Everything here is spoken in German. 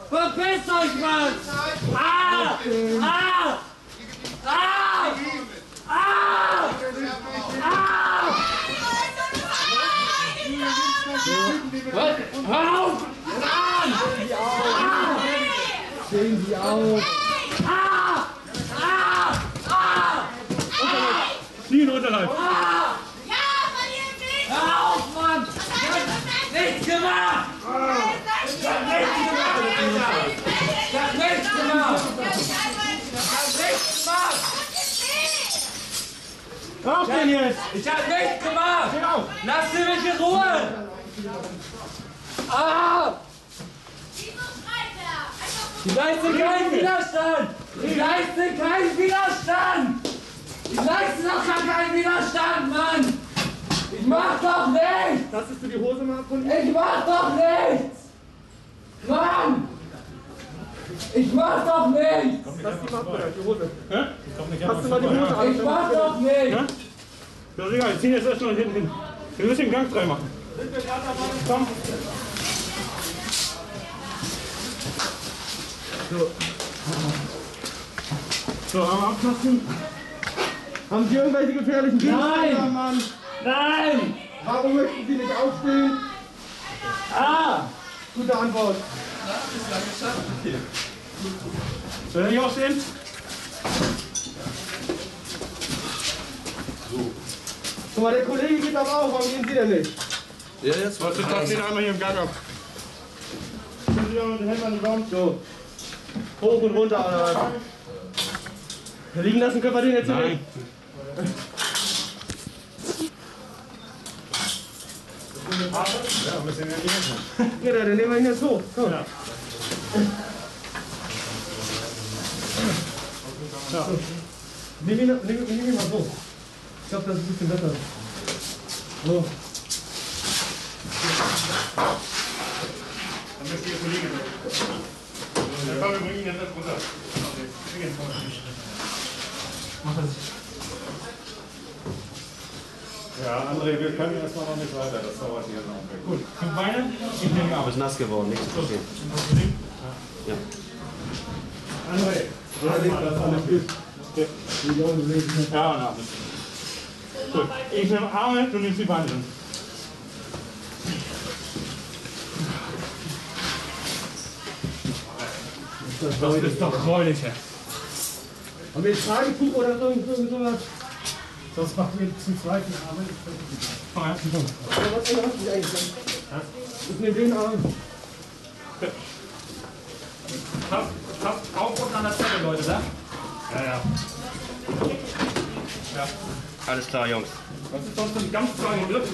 Verpisst euch, Mann! Was? Hör auf! Stehen Sie auf! Ziehen Unterleib! Hör auf, Mann! Nichts gemacht! Ich hab nichts gemacht! Ich hab nichts gemacht! Auf den jetzt! Ich hab nichts gemacht! Lass sie mich in Ruhe! Die leisten keinen Widerstand! Die leisten keinen Widerstand! Die leisten doch gar keinen Widerstand, Mann! Ich mach doch nichts! Lass du die Hose mal abholen? Ich mach doch nichts! Mann! Ich mach doch nichts! Lass die mal abholen, die Hose. Hä? Hast du mal die Hose an? Ich mach doch nichts! Ja, ist egal, wir ziehen jetzt erstmal hinten hin. Wir müssen den Gang frei machen. Komm. So, einmal abtasten. Haben Sie irgendwelche gefährlichen Gegenstände am Mann? Nein! Warum möchten Sie nicht aufstehen? Gute Antwort. Soll er nicht aufstehen? Guck mal, der Kollege geht aber auch. Warum gehen Sie denn nicht? Ja, jetzt Was ist das? Steht einmal hier im Gang ab. Können Sie mit den Händen an die Wand? So. Hoch und runter. Oder? Liegen lassen können wir den jetzt Nein. nicht. Ja, ein bisschen mehr in die Hände. Ja, dann nehmen wir ihn jetzt hoch. Komm. Ja. Ja. Nimm ihn mal so. Ich glaube, das ist ein bisschen besser. So. Dann müsst ihr Kollege weg. Ja, komm, wir bringen ihn jetzt runter. Mach das. Ja, André, wir können erstmal noch nicht weiter. Das dauert hier noch. Gut, 5 Beine. Ich nehme ab. ist nass geworden, nichts zu verstehen. Ja. André. Das ist alles gut. Ja, na. Gut. Ich nehme Arme, du nimmst die Beine. Das ist doch gräulich, Herr. Haben wir jetzt Tragetuch oder irgend sowas? Das macht mir zum zweiten Arme. Fang an. Was hast du eigentlich? Ich nehme den Arm. Passt auf und an der Zelle, Leute, da? Ja. Alles klar, Jungs. Das ist sonst ein ganz kleiner Griff.